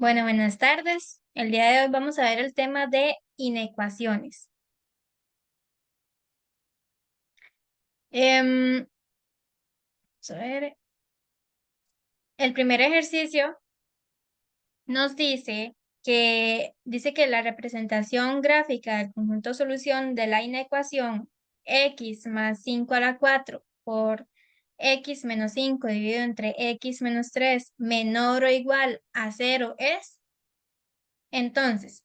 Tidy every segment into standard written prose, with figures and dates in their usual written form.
Bueno, buenas tardes. El día de hoy vamos a ver el tema de inecuaciones. Vamos a ver. El primer ejercicio nos dice que la representación gráfica del conjunto solución de la inecuación x más 5 a la 4 por x menos 5 dividido entre x menos 3 menor o igual a 0 es. Entonces,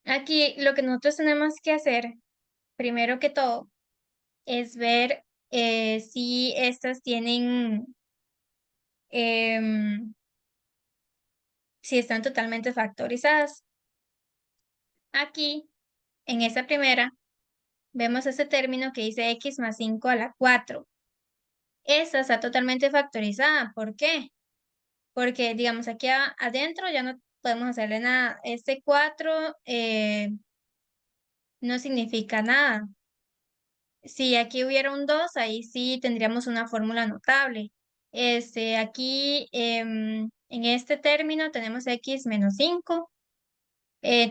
aquí lo que nosotros tenemos que hacer, primero que todo, es ver si estas tienen, si están totalmente factorizadas. Aquí, en esta primera, vemos este término que dice x más 5 a la 4. Esta está totalmente factorizada. ¿Por qué? Porque, digamos, aquí adentro ya no podemos hacerle nada. Este 4 no significa nada. Si aquí hubiera un 2, ahí sí tendríamos una fórmula notable. Aquí en este término tenemos x menos 5,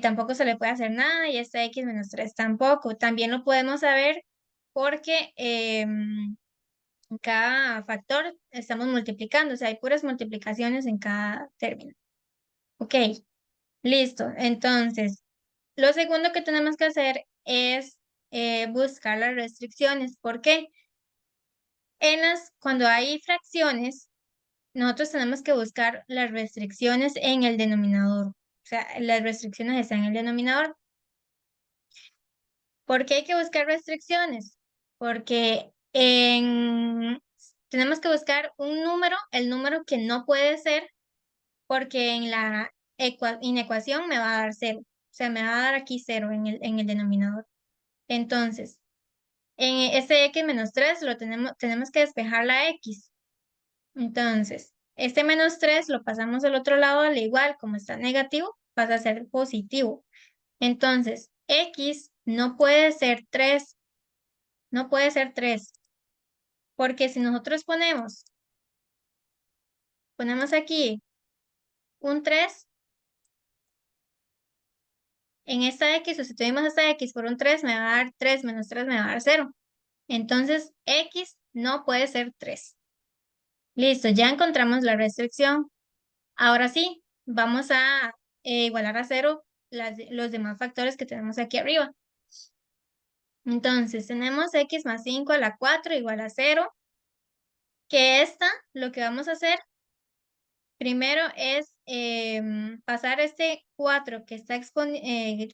tampoco se le puede hacer nada, y esta x menos 3 tampoco. También lo podemos saber porque en cada factor estamos multiplicando, o sea, hay puras multiplicaciones en cada término. Ok, listo. Entonces, lo segundo que tenemos que hacer es buscar las restricciones. ¿Por qué? Cuando hay fracciones, nosotros tenemos que buscar las restricciones en el denominador. O sea, las restricciones están en el denominador. ¿Por qué hay que buscar restricciones? Porque tenemos que buscar un número, el número que no puede ser, porque en la inecuación me va a dar 0. O sea, me va a dar aquí 0 en el denominador. Entonces, en este x menos 3 tenemos que despejar la x. Entonces, este menos 3 lo pasamos al otro lado, al igual, como está negativo, pasa a ser positivo. Entonces, x no puede ser 3, no puede ser 3, porque si nosotros ponemos aquí un 3, en esta x sustituimos esta x por un 3, me va a dar 3 menos 3 me va a dar 0. Entonces, x no puede ser 3. Listo, ya encontramos la restricción. Ahora sí, vamos a igualar a 0 los demás factores que tenemos aquí arriba. Entonces, tenemos x más 5 a la 4 igual a 0, que lo que vamos a hacer primero es pasar este 4 que está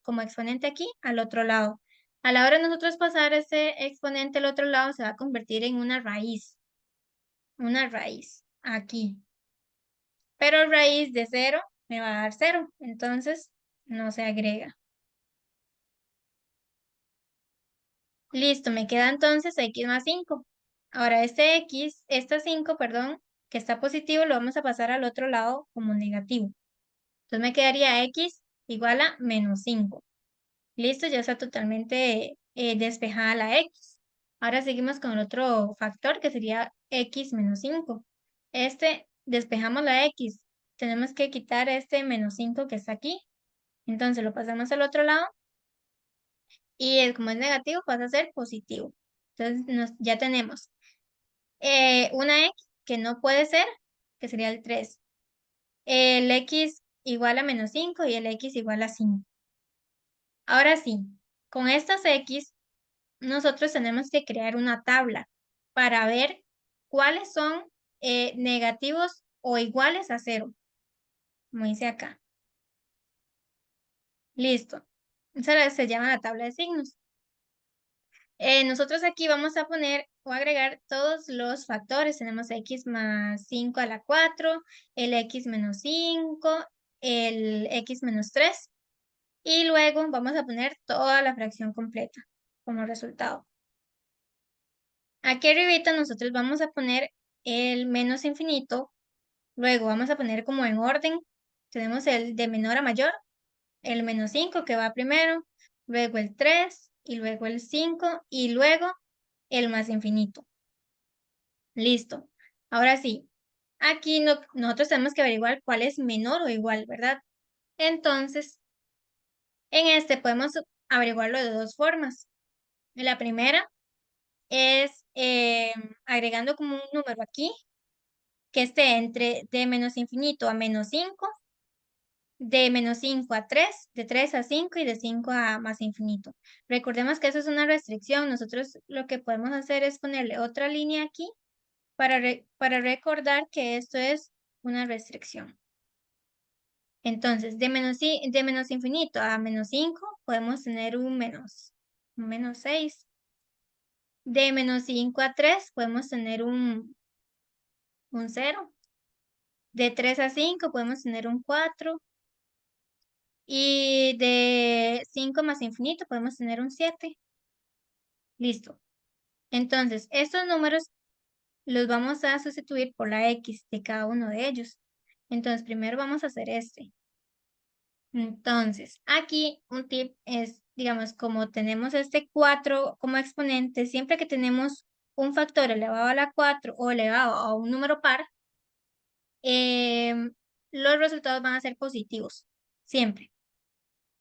como exponente aquí al otro lado. A la hora de nosotros pasar ese exponente al otro lado, se va a convertir en una raíz aquí. Pero raíz de 0 me va a dar 0, entonces no se agrega. Listo, me queda entonces x más 5. Ahora esta 5, perdón, que está positivo, lo vamos a pasar al otro lado como negativo. Entonces me quedaría x igual a menos 5. Listo, ya está totalmente despejada la x. Ahora seguimos con el otro factor que sería x menos 5. Despejamos la x. Tenemos que quitar este menos 5 que está aquí. Entonces lo pasamos al otro lado y como es negativo pasa a ser positivo. Entonces ya tenemos una x que no puede ser, que sería el 3. El x igual a menos 5 y el x igual a 5. Ahora sí, con estas x nosotros tenemos que crear una tabla para ver cuáles son negativos o iguales a 0, como dice acá. Listo. Esa se llama la tabla de signos. Nosotros aquí vamos a poner o agregar todos los factores. Tenemos x más 5 a la 4, el x menos 5, el x menos 3. Y luego vamos a poner toda la fracción completa como resultado. Aquí arribita nosotros vamos a poner el menos infinito. Luego vamos a poner como en orden. Tenemos el de menor a mayor, el menos 5 que va primero, luego el 3 y luego el 5 y luego el más infinito. Listo. Ahora sí, Aquí nosotros tenemos que averiguar cuál es menor o igual, ¿verdad? Entonces, en este podemos averiguarlo de dos formas. La primera es agregando como un número aquí, que esté entre de menos infinito a menos 5, de menos 5 a 3, de 3 a 5 y de 5 a más infinito. Recordemos que eso es una restricción. Nosotros lo que podemos hacer es ponerle otra línea aquí para recordar que esto es una restricción. Entonces, de menos infinito a menos 5 podemos tener un menos 6. De menos 5 a 3 podemos tener un 0. De 3 a 5 podemos tener un 4. Y de 5 más infinito podemos tener un 7. Listo. Entonces, estos números los vamos a sustituir por la X de cada uno de ellos. Entonces, primero vamos a hacer este. Entonces, aquí un tip es, digamos, como tenemos este 4 como exponente, siempre que tenemos un factor elevado a la 4 o elevado a un número par, los resultados van a ser positivos, siempre.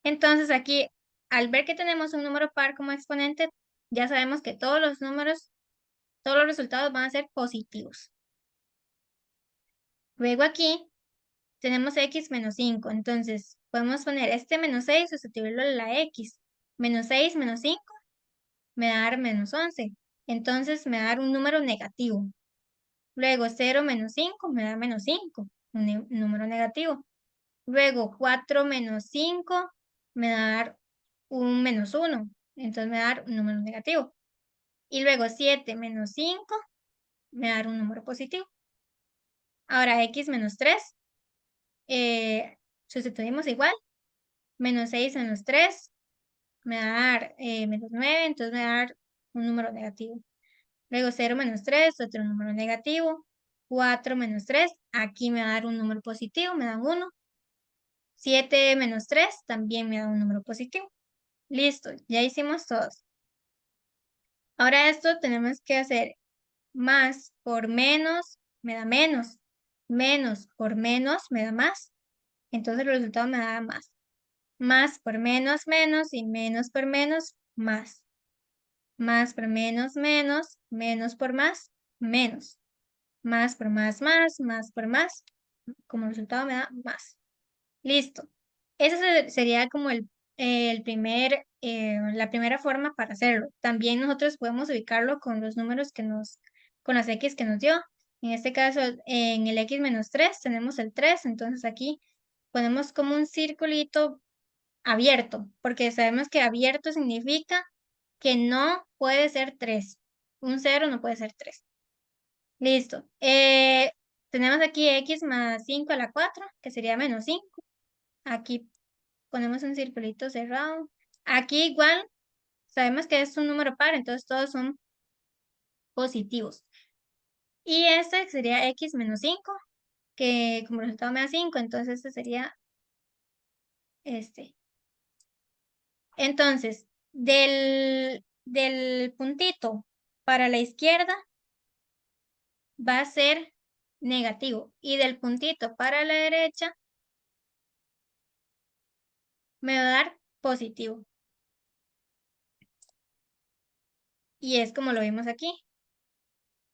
Entonces, aquí, al ver que tenemos un número par como exponente, ya sabemos que todos los resultados van a ser positivos. Luego aquí tenemos x menos 5, entonces podemos poner este menos 6, sustituirlo a la x. Menos 6 menos 5 me va a dar menos 11, entonces me va a dar un número negativo. Luego 0 menos 5 me da menos 5, un número negativo. Luego 4 menos 5 me va a dar un menos 1, entonces me va a dar un número negativo. Y luego 7 menos 5 me va a dar un número positivo. Ahora x menos 3, sustituimos igual. Menos 6 menos 3 me va a dar menos 9, entonces me va a dar un número negativo. Luego 0 menos 3, otro número negativo. 4 menos 3, aquí me va a dar un número positivo, me da 1. 7 menos 3 también me da un número positivo. Listo, ya hicimos todos. Ahora esto tenemos que hacer más por menos me da menos. Menos por menos me da más. Entonces el resultado me da más. Más por menos, menos y menos por menos, más. Más por menos, menos, menos por más, menos. Más por más por más. Como resultado me da más. Listo. Esa sería como la primera forma para hacerlo. También nosotros podemos ubicarlo con los números con las X que nos dio. En este caso, en el X menos 3 tenemos el 3, entonces aquí ponemos como un circulito abierto, porque sabemos que abierto significa que no puede ser 3. Un 0 no puede ser 3. Listo. Tenemos aquí X más 5 a la 4, que sería menos 5. Aquí ponemos un circulito cerrado. Aquí igual sabemos que es un número par, entonces todos son positivos. Y este sería X menos 5, que como resultado me da 5, entonces este sería este. Entonces, del puntito para la izquierda va a ser negativo y del puntito para la derecha me va a dar positivo. Y es como lo vimos aquí.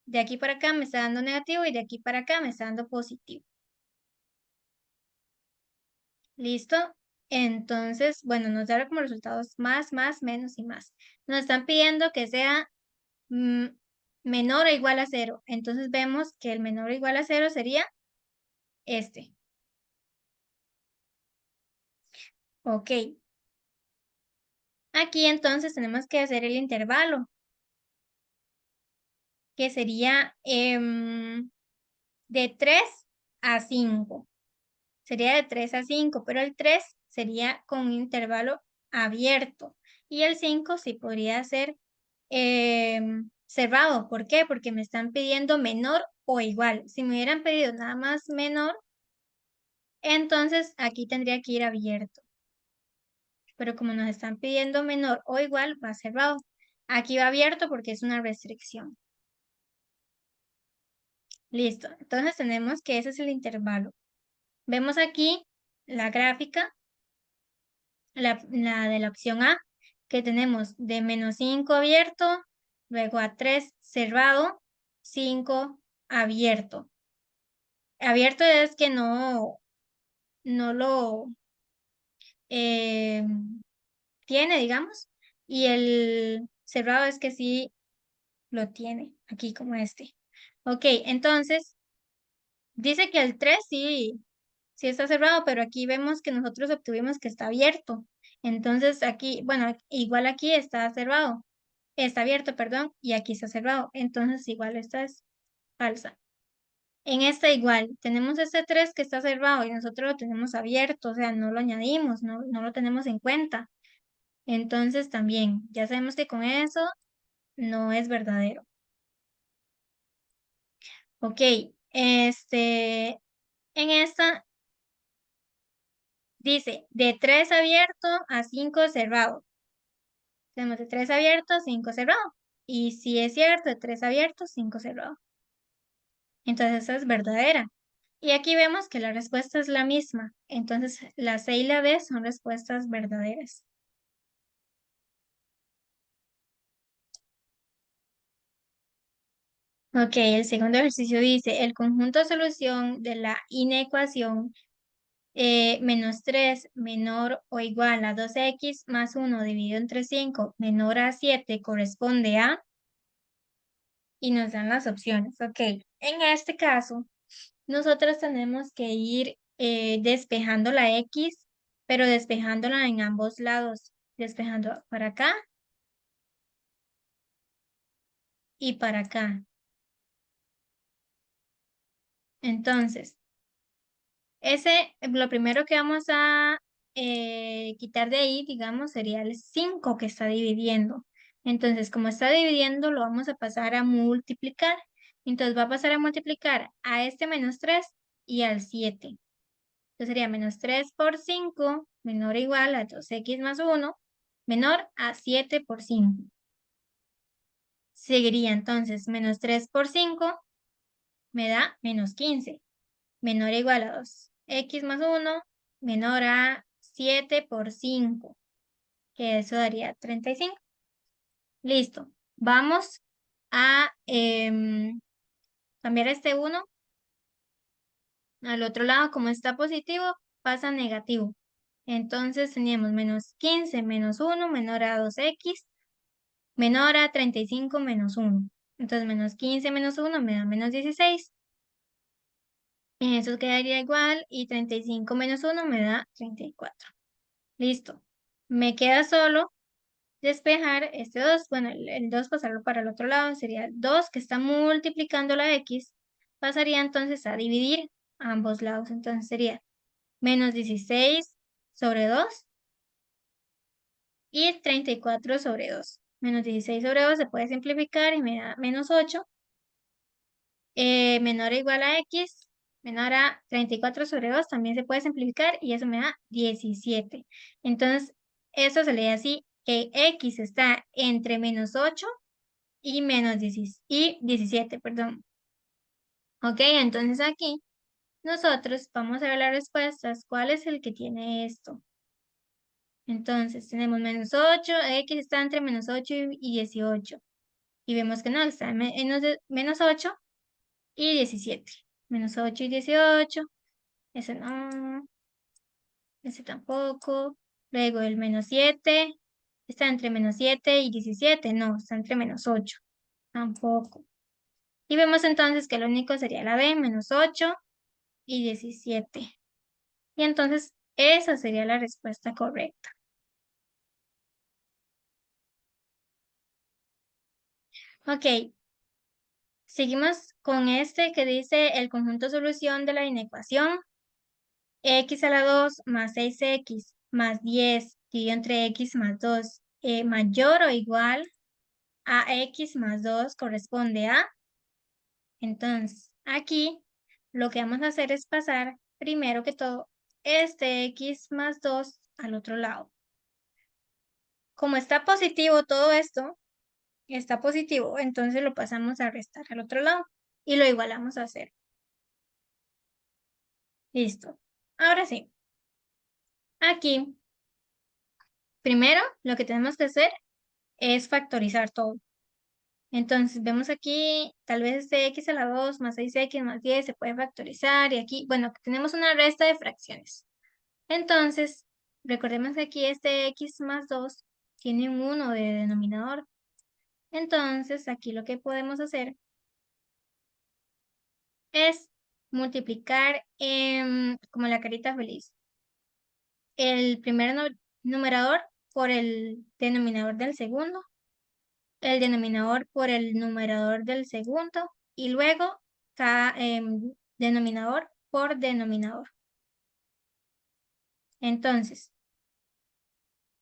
De aquí para acá me está dando negativo y de aquí para acá me está dando positivo. ¿Listo? Entonces, bueno, nos da como resultados más, más, menos y más. Nos están pidiendo que sea mm, menor o igual a 0. Entonces vemos que el menor o igual a 0 sería este. Ok. Aquí entonces tenemos que hacer el intervalo, que sería de 3 a 5. Sería de 3 a 5, pero el 3 sería con un intervalo abierto. Y el 5 sí podría ser cerrado. ¿Por qué? Porque me están pidiendo menor o igual. Si me hubieran pedido nada más menor, entonces aquí tendría que ir abierto. Pero como nos están pidiendo menor o igual, va cerrado. Aquí va abierto porque es una restricción. Listo. Entonces tenemos que ese es el intervalo. Vemos aquí la gráfica, la de la opción A, que tenemos de -5 abierto, luego a 3 cerrado, 5 abierto. Abierto es que no lo eh, tiene, digamos, y el cerrado es que sí lo tiene, aquí como este. Ok, entonces dice que el 3 sí está cerrado, pero aquí vemos que nosotros obtuvimos que está abierto. Entonces aquí, bueno, igual aquí está cerrado, está abierto, perdón, y aquí está cerrado. Entonces igual esta es falsa. En esta igual, tenemos este 3 que está cerrado y nosotros lo tenemos abierto, o sea, no lo añadimos, no lo tenemos en cuenta. Entonces también, ya sabemos que con eso no es verdadero. Ok, en esta dice de 3 abierto a 5 cerrado. Tenemos de 3 abiertos, 5 cerrados. Y si es cierto, de 3 abiertos, 5 cerrados. Entonces esa es verdadera. Y aquí vemos que la respuesta es la misma. Entonces la C y la D son respuestas verdaderas. Ok, el segundo ejercicio dice, el conjunto de solución de la inecuación -3 menor o igual a 2x más 1 dividido entre 5 menor a 7 corresponde a, y nos dan las opciones. Ok, en este caso, nosotros tenemos que ir despejando la X, pero despejándola en ambos lados, despejando para acá y para acá. Entonces, lo primero que vamos a quitar de ahí, digamos, sería el 5 que está dividiendo. Entonces, como está dividiendo, lo vamos a pasar a multiplicar. Entonces, va a pasar a multiplicar a este -3 y al 7. Entonces sería -3 por 5 menor o igual a 2x más 1 menor a 7 por 5. Seguiría entonces -3 por 5 me da -15 menor o igual a 2x más 1 menor a 7 por 5, que eso daría 35. Listo. Vamos a cambiar este 1 al otro lado. Como está positivo, pasa a negativo. Entonces teníamos -15 menos 1 menor a 2x menor a 35 menos 1. Entonces -15 menos 1 me da -16. Eso quedaría igual y 35 menos 1 me da 34. Listo. Me queda solo despejar este 2. Bueno, el 2 pasarlo para el otro lado sería 2 que está multiplicando la x. Pasaría entonces a dividir ambos lados. Entonces sería -16 sobre 2 y 34 sobre 2. -16 sobre 2 se puede simplificar y me da -8. Menor o igual a x, menor a 34 sobre 2 también se puede simplificar y eso me da 17. Entonces, eso se lee así, que x está entre -8 y y 17, perdón. Ok, entonces aquí nosotros vamos a ver las respuestas. ¿Cuál es el que tiene esto? Entonces, tenemos -8, x está entre -8 y 18. Y vemos que no, está en -8 y 17. -8 y 18. Ese no, ese tampoco. Luego el -7. Está entre -7 y 17. No, está entre -8. Tampoco. Y vemos entonces que lo único sería la B, -8 y 17. Y entonces esa sería la respuesta correcta. Ok, seguimos con este que dice el conjunto solución de la inecuación x a la 2 más 6x más 10 dividido entre x más 2 mayor o igual a x más 2 corresponde a. Entonces, aquí lo que vamos a hacer es pasar, primero que todo, este x más 2 al otro lado. Como está positivo todo esto, está positivo, entonces lo pasamos a restar al otro lado. y lo igualamos a 0. Listo. Ahora sí. Aquí, primero, lo que tenemos que hacer es factorizar todo. Entonces, vemos aquí, tal vez este x a la 2 más 6x más 10 se puede factorizar. Y aquí, bueno, tenemos una resta de fracciones. Entonces, recordemos que aquí este x más 2 tiene un 1 de denominador. Entonces, aquí lo que podemos hacer es multiplicar como la carita feliz el primer numerador por el denominador del segundo, el denominador por el numerador del segundo y luego cada denominador por denominador. Entonces,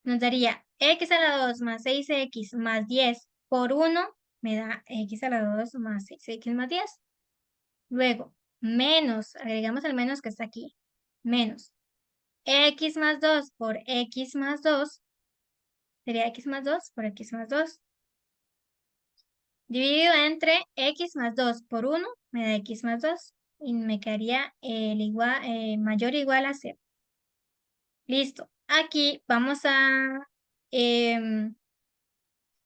nos daría x a la 2 más 6x más 10 por 1 me da x a la 2 más 6x más 10. Luego, menos, agregamos el menos que está aquí, menos x más 2 por x más 2, sería x más 2 por x más 2, dividido entre x más 2 por 1, me da x más 2, y me quedaría el igual, mayor o igual a 0. Listo. Aquí vamos a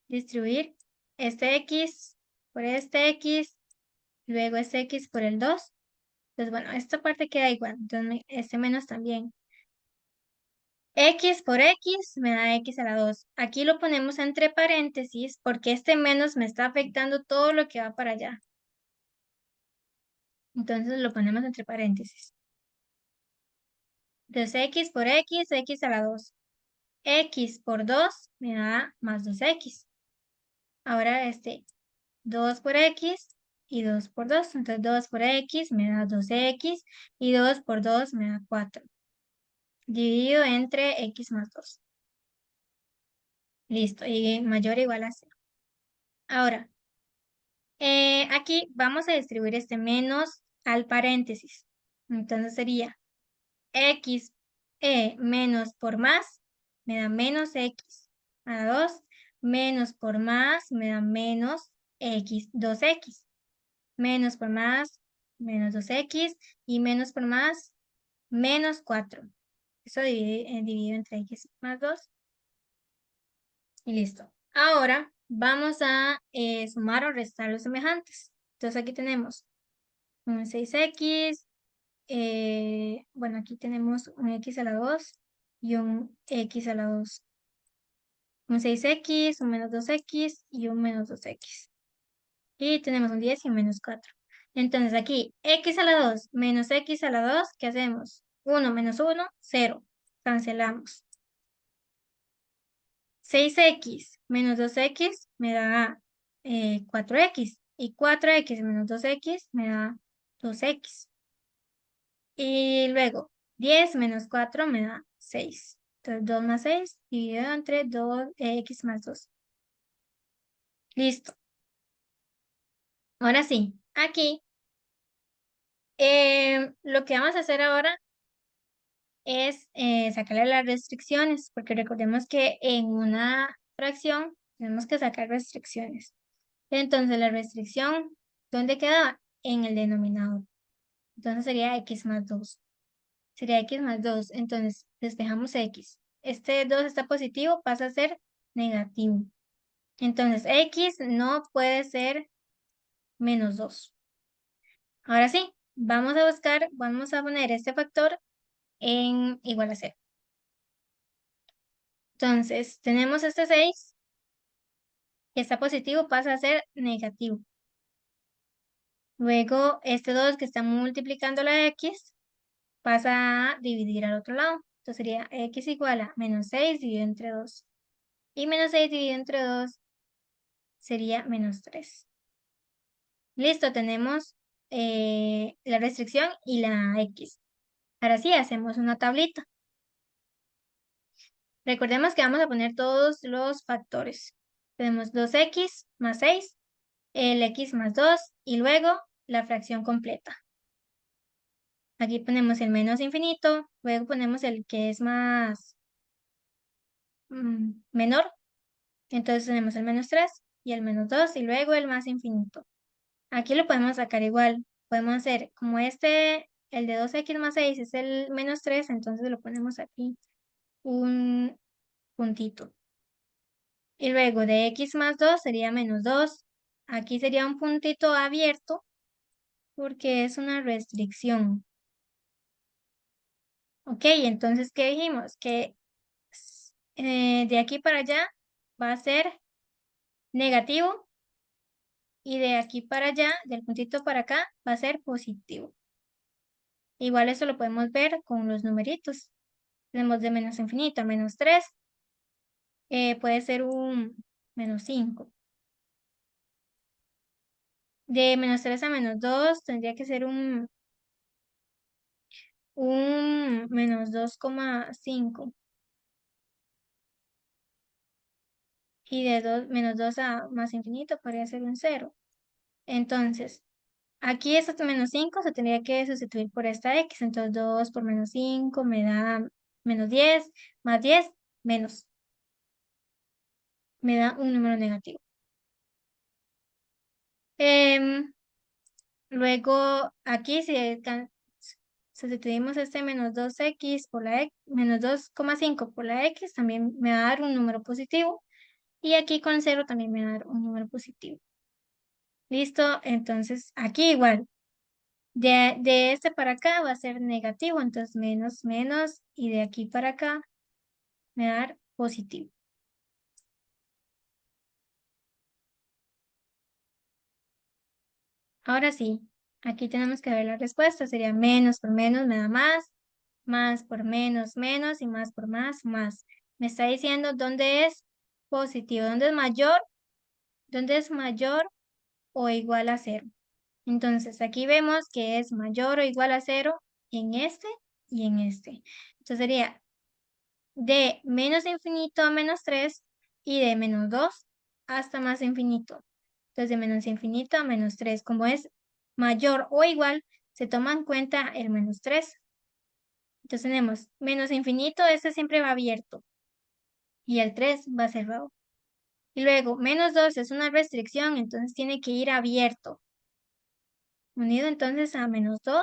distribuir este x por este x, luego este x por el 2. Entonces, bueno, esta parte queda igual, entonces este menos también. X por X me da X a la 2. Aquí lo ponemos entre paréntesis porque este menos me está afectando todo lo que va para allá. Entonces lo ponemos entre paréntesis. Entonces X por X, X a la 2. X por 2 me da más 2X. Ahora 2 por X y 2 por 2. Entonces 2 por X me da 2X y 2 por 2 me da 4. Dividido entre X más 2. Listo, y mayor o igual a 0. Ahora, aquí vamos a distribuir este menos al paréntesis. Entonces sería x menos por más me da menos x a la 2, menos por más me da menos x, 2x, menos por más menos 2x y menos por más menos 4. Eso dividido entre x más 2 y listo. Ahora vamos a sumar o restar los semejantes. Entonces aquí tenemos un 6x, bueno, aquí tenemos un x a la 2 y un x a la 2. Un 6x, un menos 2x y un menos 2x. Y tenemos un 10 y un menos 4. Entonces aquí, x a la 2 menos x a la 2, ¿qué hacemos? 1 menos 1, 0. Cancelamos. 6x menos 2x me da 4x. Y 4x menos 2x me da 2x. Y luego, 10 menos 4 me da 6. Entonces, 2 más 6 dividido entre 2x más 2. Listo. Ahora sí, aquí lo que vamos a hacer ahora es sacarle las restricciones, porque recordemos que en una fracción tenemos que sacar restricciones. Entonces, la restricción, ¿dónde quedaba? En el denominador. Entonces, sería x más 2. Sería x más 2. Entonces, despejamos x. Este 2 está positivo, pasa a ser negativo. Entonces, x no puede ser menos 2. Ahora sí, vamos a buscar, vamos a poner este factor en igual a 0. Entonces, tenemos este 6, que está positivo, pasa a ser negativo. Luego, este 2 que está multiplicando la x, pasa a dividir al otro lado. Entonces, sería x igual a menos 6 dividido entre 2. Y menos 6 dividido entre 2 sería menos 3. Listo, tenemos la restricción y la x. Ahora sí, hacemos una tablita. Recordemos que vamos a poner todos los factores. Tenemos 2x más 6, el x más 2 y luego la fracción completa. Aquí ponemos el menos infinito, luego ponemos el que es más menor. Entonces tenemos el menos 3 y el menos 2 y luego el más infinito. Aquí lo podemos sacar igual. Podemos hacer como este, el de 2x más 6 es el menos 3, entonces lo ponemos aquí, un puntito. Y luego de x más 2 sería menos 2. Aquí sería un puntito abierto porque es una restricción. Ok, entonces, ¿qué dijimos? Que de aquí para allá va a ser negativo y de aquí para allá, del puntito para acá, va a ser positivo. Igual eso lo podemos ver con los numeritos. Tenemos de menos infinito a menos 3, puede ser un menos 5. De menos 3 a menos 2 tendría que ser un menos 2,5. Y de menos 2 a más infinito podría ser un 0. Entonces, aquí este menos 5 se tendría que sustituir por esta x. Entonces 2 por menos 5 me da menos 10, más 10, menos. Me da un número negativo. Em, Luego, aquí si sustituimos este menos 2x por la x, menos 2,5 por la x, también me va a dar un número positivo. Y aquí con 0 también me va a dar un número positivo. ¿Listo? Entonces, aquí igual. De este para acá va a ser negativo, entonces menos, menos. Y de aquí para acá me va a dar positivo. Ahora sí, aquí tenemos que ver la respuesta. Sería menos por menos me da más por menos, menos y más por más. Me está diciendo dónde es positivo, dónde es mayor o igual a cero. Entonces aquí vemos que es mayor o igual a cero en este y en este. Entonces sería de menos infinito a menos 3 y de menos 2 hasta más infinito. Entonces de menos infinito a menos 3, como es mayor o igual, se toma en cuenta el menos 3. Entonces tenemos menos infinito, este siempre va abierto y el 3 va cerrado. Y luego menos 2 es una restricción, entonces tiene que ir abierto. Unido entonces a menos 2,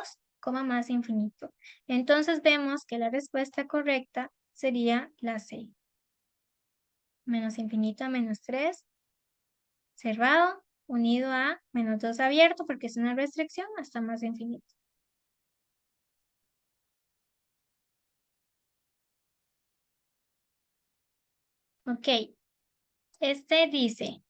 más infinito. Entonces vemos que la respuesta correcta sería la C. Menos infinito a menos 3 cerrado, unido a menos 2 abierto porque es una restricción hasta más infinito. Ok, este dice,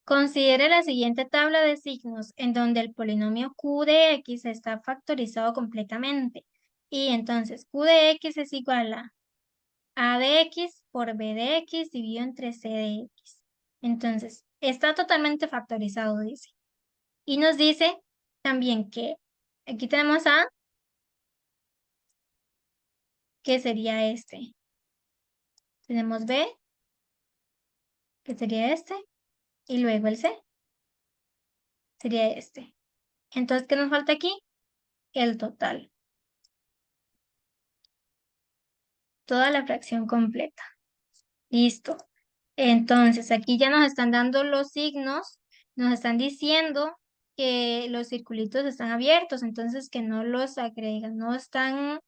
considere la siguiente tabla de signos en donde el polinomio q de x está factorizado completamente. Y entonces q de x es igual a de x por b de x dividido entre c de x. Entonces, está totalmente factorizado, dice. Y nos dice también que aquí tenemos a, que sería este. Tenemos b, que sería este. Y luego el c, sería este. Entonces, ¿qué nos falta aquí? El total. Toda la fracción completa. Listo. Entonces, aquí ya nos están dando los signos, nos están diciendo que los circulitos están abiertos, entonces que no los agregan, no están,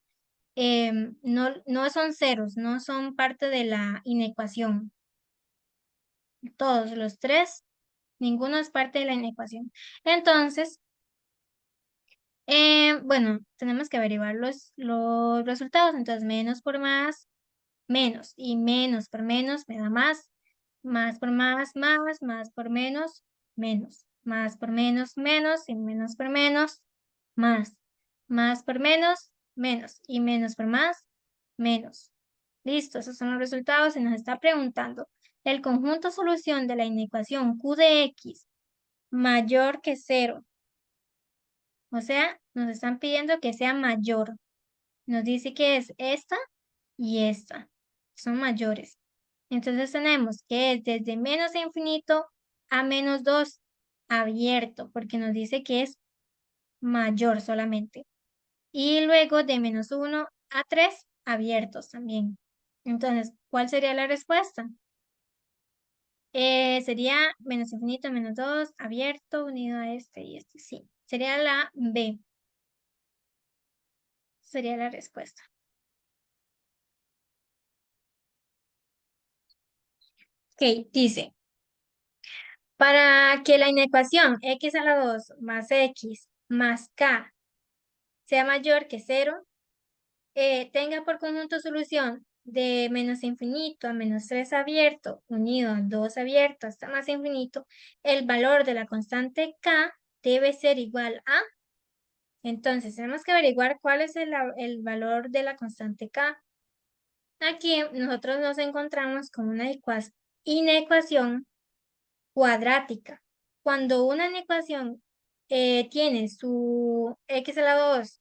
no son ceros, no son parte de la inecuación. Todos los tres, ninguno es parte de la inecuación. Entonces, bueno, tenemos que averiguar los resultados. Entonces, menos por más, menos. Y menos por menos me da más. Más por más por menos, menos. Más por menos, menos. Y menos por menos, más. Más por menos, menos. Y menos por más, menos. Listo, esos son los resultados. Y nos está preguntando, el conjunto solución de la inecuación q de x mayor que 0. O sea, nos están pidiendo que sea mayor. Nos dice que es esta y esta. Son mayores. Entonces tenemos que es desde menos infinito a menos 2 abierto, porque nos dice que es mayor solamente. Y luego de menos 1 a 3 abiertos también. Entonces, ¿cuál sería la respuesta? Sería menos infinito, menos 2, abierto, unido a este y este, sí. Sería la B. Sería la respuesta. Ok, dice, para que la inecuación x a la 2 más x más k sea mayor que 0, tenga por conjunto solución de menos infinito a menos 3 abierto, unido a 2 abierto hasta más infinito, el valor de la constante k debe ser igual a... Entonces, tenemos que averiguar cuál es el valor de la constante k. Aquí nosotros nos encontramos con una inecuación cuadrática. Cuando una inecuación tiene su x a la 2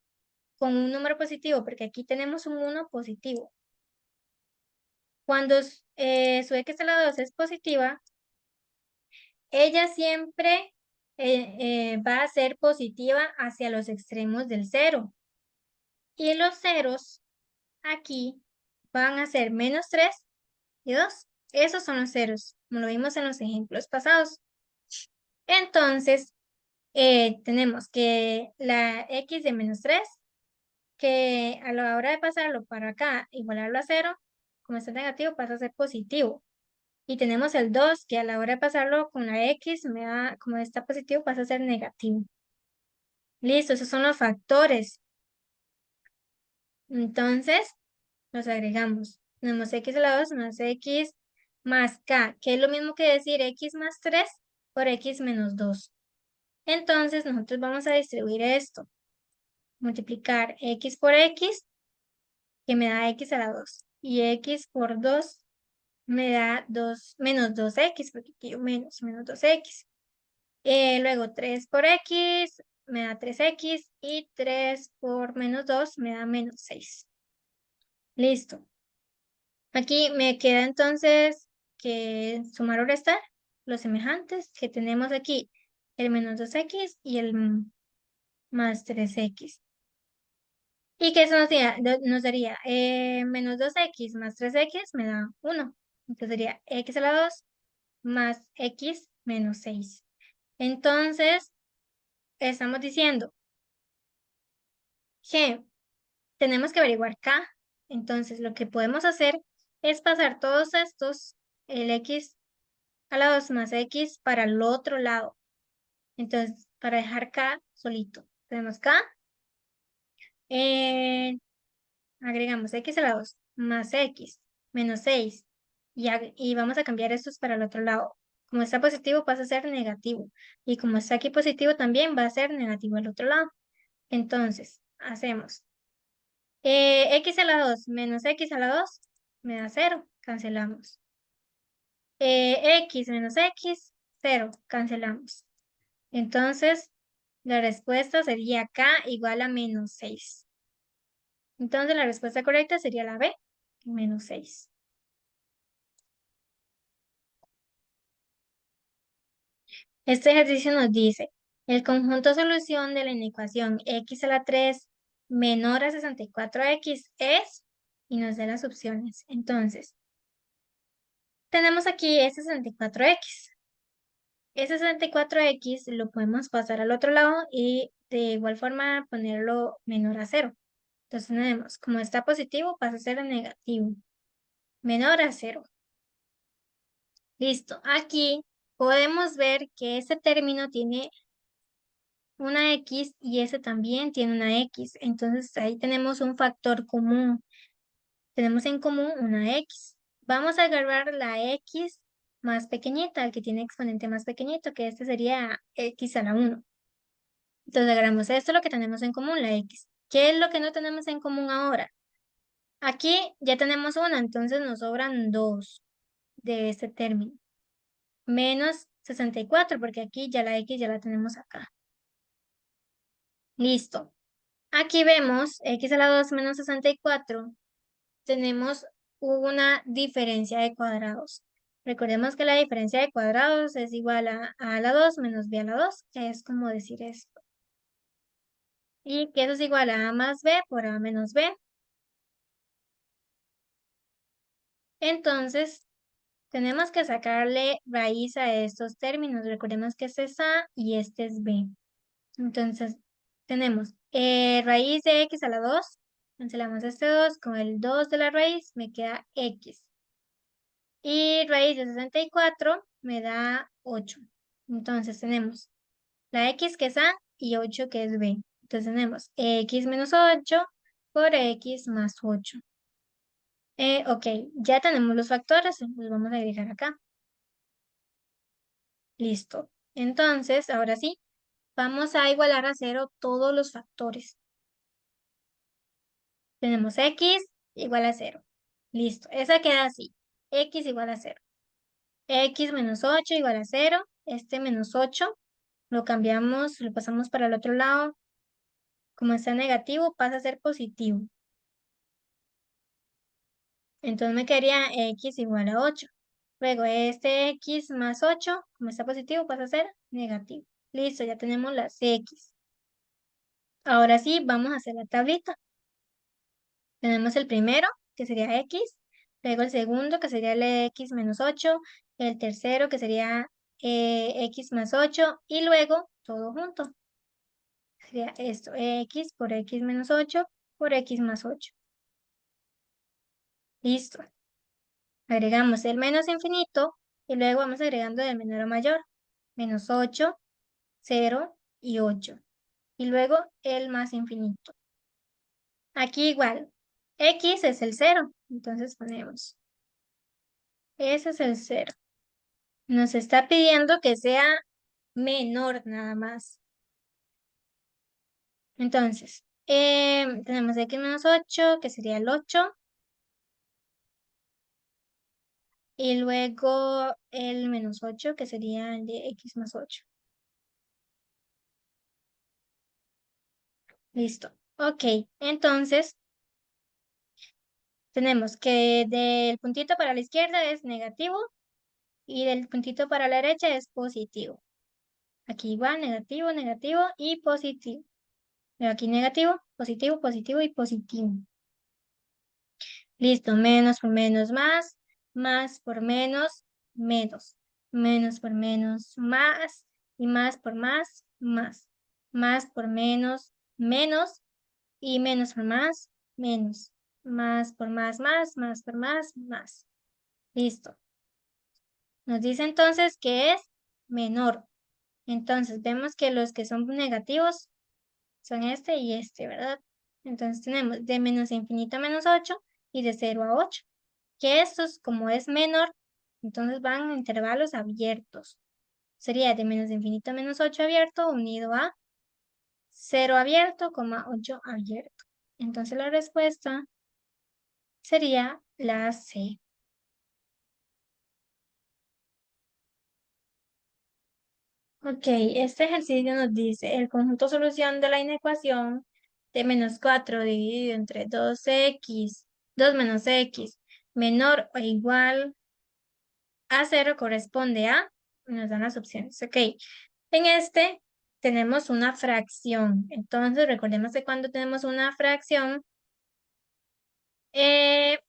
con un número positivo, porque aquí tenemos un 1 positivo. Cuando su x a la 2 es positiva, ella siempre va a ser positiva hacia los extremos del cero. Y los ceros aquí van a ser menos 3 y 2. Esos son los ceros, como lo vimos en los ejemplos pasados. Entonces, tenemos que la x de menos 3, que a la hora de pasarlo para acá, igualarlo a 0, como está negativo, pasa a ser positivo. Y tenemos el 2, que a la hora de pasarlo con la x, como está positivo, pasa a ser negativo. Listo, esos son los factores. Entonces, los agregamos. Tenemos x a la 2 más x más k, que es lo mismo que decir x más 3 por x menos 2. Entonces, nosotros vamos a distribuir esto. Multiplicar x por x, que me da x a la 2. Y x por 2 me da menos 2x, porque aquí yo menos 2x. Luego 3 por x me da 3x y 3 por menos 2 me da menos 6. Listo. Aquí me queda entonces que sumar o restar los semejantes que tenemos aquí, el menos 2x y el más 3x. Y que eso nos daría menos 2x más 3x me da 1. Entonces sería x a la 2 más x menos 6. Entonces, estamos diciendo que tenemos que averiguar k. Entonces, lo que podemos hacer es pasar todos estos, el x a la 2 más x para el otro lado. Entonces, para dejar k solito, tenemos k, eh, agregamos x a la 2 más x menos 6 y vamos a cambiar estos para el otro lado. Como está positivo pasa a ser negativo y como está aquí positivo también va a ser negativo al otro lado. Entonces, hacemos x a la 2 menos x a la 2 me da 0, cancelamos. X menos x, 0, cancelamos. Entonces, la respuesta sería k igual a menos 6. Entonces, la respuesta correcta sería la B, menos 6. Este ejercicio nos dice, el conjunto solución de la inecuación x a la 3 menor a 64x es, y nos da las opciones. Entonces, tenemos aquí ese 64x. Ese 64x lo podemos pasar al otro lado y de igual forma ponerlo menor a 0. Entonces tenemos, como está positivo, pasa a ser negativo. Menor a 0. Listo. Aquí podemos ver que este término tiene una x y ese también tiene una x. Entonces ahí tenemos un factor común. Tenemos en común una x. Vamos a agarrar la x más pequeñita, el que tiene exponente más pequeñito, que este sería x a la 1. Entonces agarramos esto, lo que tenemos en común, la x. ¿Qué es lo que no tenemos en común ahora? Aquí ya tenemos una, entonces nos sobran dos de este término. Menos 64, porque aquí ya la x ya la tenemos acá. Listo. Aquí vemos x a la 2 menos 64. Tenemos una diferencia de cuadrados. Recordemos que la diferencia de cuadrados es igual a la 2 menos b a la 2, que es como decir esto. Y que eso es igual a más b por a menos b. Entonces, Tenemos que sacarle raíz a estos términos. Recordemos que este es A y este es B. Entonces, tenemos raíz de x a la 2. Cancelamos este 2 con el 2 de la raíz, me queda x. Y raíz de 64 me da 8. Entonces, tenemos la x que es A y 8 que es B. Entonces, tenemos x menos 8 por x más 8. Ok, ya tenemos los factores, los vamos a agregar acá. Listo. Entonces, ahora sí, vamos a igualar a 0 todos los factores. Tenemos x igual a 0. Listo, esa queda así. X igual a 0. X menos 8 igual a 0. Este menos 8 lo cambiamos, lo pasamos para el otro lado. Como está negativo, pasa a ser positivo. Entonces me quedaría x igual a 8. Luego este x más 8, como está positivo, pasa a ser negativo. Listo, ya tenemos las x. Ahora sí, vamos a hacer la tablita. Tenemos el primero, que sería x. Luego el segundo, que sería el x menos 8. El tercero, que sería x más 8. Y luego, todo junto. Sería esto, x por x menos 8 por x más 8. Listo. Agregamos el menos infinito y luego vamos agregando del menor a mayor. Menos 8, 0 y 8. Y luego el más infinito. Aquí igual, x es el 0. Entonces ponemos, ese es el 0. Nos está pidiendo que sea menor nada más. Entonces, tenemos x menos 8, que sería el 8. Y luego el menos 8, que sería el de x más 8. Listo. Ok, entonces tenemos que del puntito para la izquierda es negativo y del puntito para la derecha es positivo. Aquí igual, negativo, negativo y positivo. Pero aquí negativo, positivo, positivo y positivo. Listo, menos por menos más por menos, menos por menos más, y más por más por menos, menos, y menos por menos, más por más por más. Listo. Nos dice entonces que es menor. Entonces vemos que los que son negativos son este y este, ¿verdad? Entonces tenemos de menos infinito a menos 8 y de 0 a 8. Que estos, como es menor, entonces van en intervalos abiertos. Sería de menos infinito a menos 8 abierto unido a 0 abierto, 8 abierto. Entonces la respuesta sería la C. Ok, este ejercicio nos dice el conjunto solución de la inecuación de menos 4 dividido entre 2 menos x menor o igual a 0 corresponde a, nos dan las opciones. Ok, en este tenemos una fracción. Entonces recordemos que cuando tenemos una fracción, eh,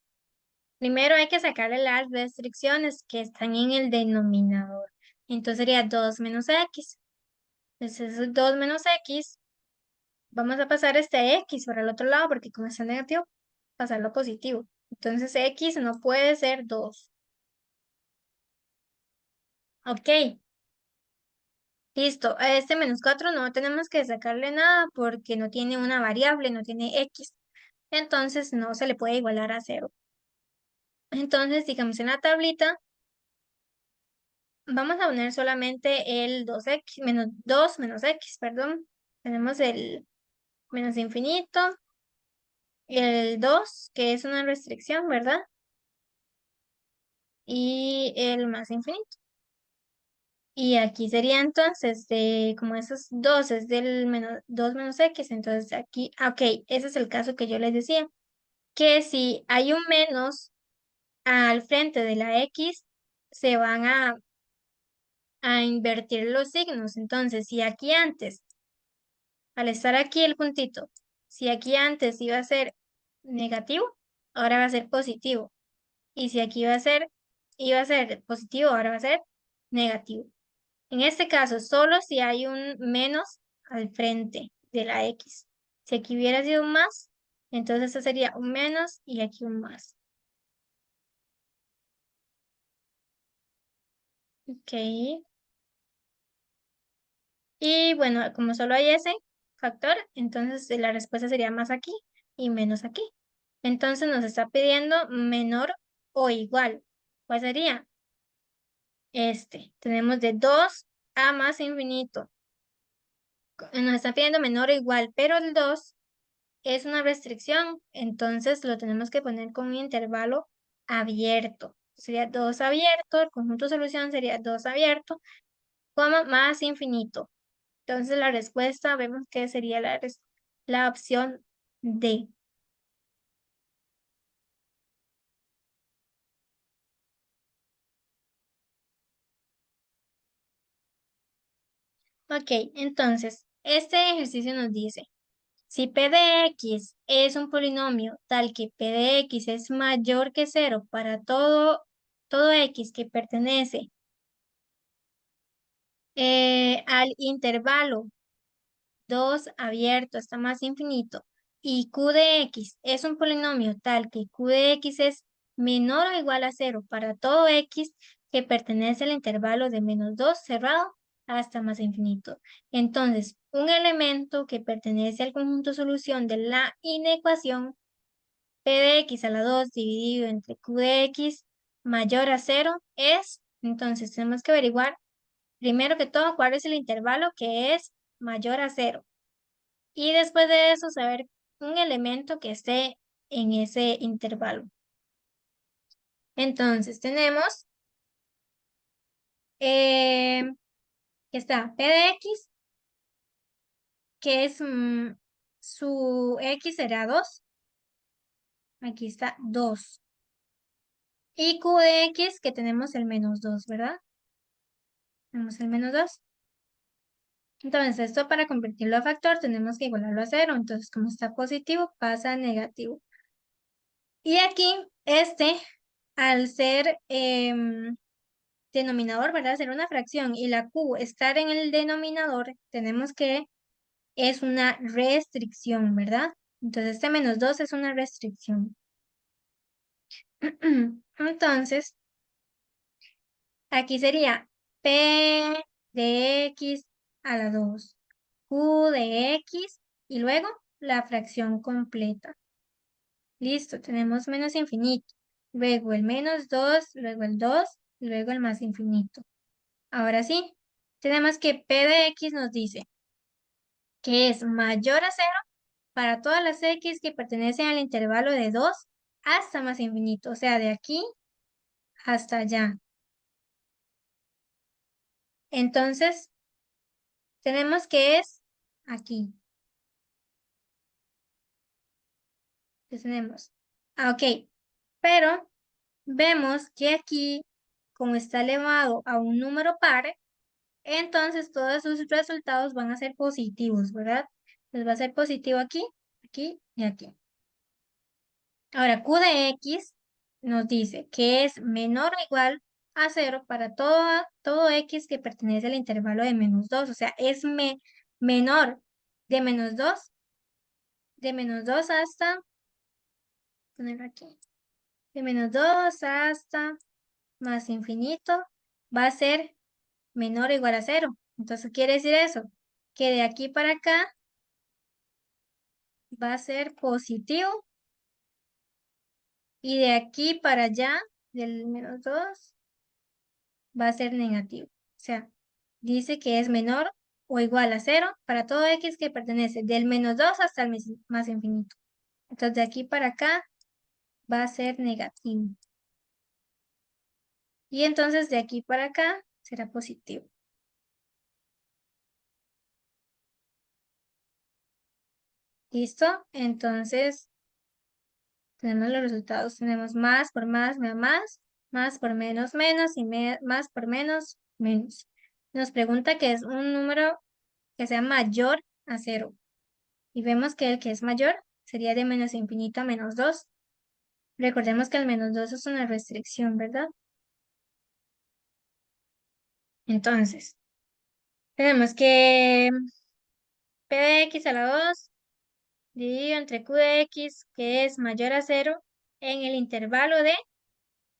primero hay que sacarle las restricciones que están en el denominador. Entonces sería 2 menos x. Entonces es 2 menos x. Vamos a pasar este x por el otro lado porque como está negativo, pasarlo positivo. Entonces x no puede ser 2. Ok, listo. A este menos 4 no tenemos que sacarle nada porque no tiene una variable, no tiene x. Entonces no se le puede igualar a 0. Entonces, digamos en la tablita, vamos a poner solamente el 2x, menos 2 menos x, perdón. Tenemos el menos infinito, el 2, que es una restricción, ¿verdad? Y el más infinito. Y aquí sería entonces, como esos dos es del menos 2 menos x, entonces aquí, ok, ese es el caso que yo les decía, que si hay un menos al frente de la x, se van a invertir los signos. Entonces, si aquí antes, al estar aquí el puntito, si aquí antes iba a ser negativo, ahora va a ser positivo. Y si aquí va a ser iba a ser positivo, ahora va a ser negativo. En este caso, solo si hay un menos al frente de la X. Si aquí hubiera sido un más, entonces esto sería un menos y aquí un más. Ok. Y bueno, como solo hay ese factor, entonces la respuesta sería más aquí y menos aquí. Entonces nos está pidiendo menor o igual. ¿Cuál sería? Este. Tenemos de 2 a más infinito. Nos está pidiendo menor o igual, pero el 2 es una restricción, entonces lo tenemos que poner con un intervalo abierto. Sería 2 abierto, el conjunto de solución sería 2 abierto, como más infinito. Entonces la respuesta vemos que sería la opción D. Ok, entonces este ejercicio nos dice, si P de X es un polinomio tal que P de X es mayor que cero para todo X que pertenece al intervalo 2 abierto hasta más infinito, y Q de X es un polinomio tal que Q de X es menor o igual a cero para todo X que pertenece al intervalo de -2 cerrado hasta más infinito. Entonces, un elemento que pertenece al conjunto solución de la inecuación P de X a la 2 dividido entre Q de X mayor a cero es, entonces tenemos que averiguar primero que todo cuál es el intervalo que es mayor a cero. Y después de eso, saber un elemento que esté en ese intervalo. Entonces, tenemos eh, que está P de X, que es su X será 2. Aquí está 2. Y Q de X, que tenemos el -2, ¿verdad? Tenemos el -2. Entonces, esto para convertirlo a factor tenemos que igualarlo a 0. Entonces, como está positivo, pasa a negativo. Y aquí, al ser denominador, ¿verdad? Ser una fracción y la Q estar en el denominador, tenemos que es una restricción, ¿verdad? Entonces este -2 es una restricción. Entonces, aquí sería P de X a la 2, Q de X y luego la fracción completa. Listo, tenemos menos infinito. Luego el -2, luego el 2, luego el más infinito. Ahora sí, tenemos que P de X nos dice que es mayor a cero para todas las X que pertenecen al intervalo de 2 hasta más infinito, o sea, de aquí hasta allá. Entonces, tenemos que es aquí. Entonces, tenemos, ok, pero vemos que aquí, como está elevado a un número par, entonces todos sus resultados van a ser positivos, ¿verdad? Entonces va a ser positivo aquí, aquí y aquí. Ahora, Q de X nos dice que es menor o igual a 0 para todo X que pertenece al intervalo de -2. O sea, es menor de -2, de -2 hasta, poner aquí, de -2 hasta más infinito, va a ser menor o igual a 0. Entonces, quiere decir eso, que de aquí para acá va a ser positivo y de aquí para allá, del -2, va a ser negativo. O sea, dice que es menor o igual a 0 para todo X que pertenece del -2 hasta el más infinito. Entonces, de aquí para acá va a ser negativo. Y entonces, de aquí para acá será positivo. ¿Listo? Entonces, tenemos los resultados. Tenemos más por más por menos, menos y más por menos, menos. Nos pregunta que es un número que sea mayor a 0. Y vemos que el que es mayor sería de menos infinito a -2. Recordemos que el -2 es una restricción, ¿verdad? Entonces, tenemos que P de x a la 2 dividido entre Q de x, que es mayor a 0, en el intervalo de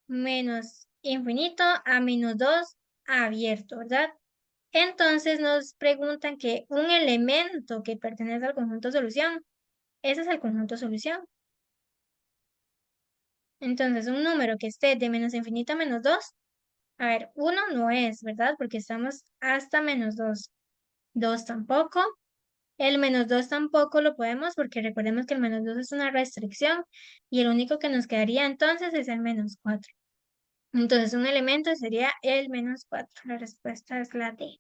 menos infinito a menos 2 abierto, ¿verdad? Entonces nos preguntan que un elemento que pertenece al conjunto solución, ese es el conjunto solución. Entonces, un número que esté de menos infinito a menos 2, a ver, 1 no es, ¿verdad? Porque estamos hasta menos 2. 2 tampoco. El menos 2 tampoco lo podemos porque recordemos que el menos 2 es una restricción y el único que nos quedaría entonces es el menos 4. Entonces, un elemento sería el menos 4. La respuesta es la D.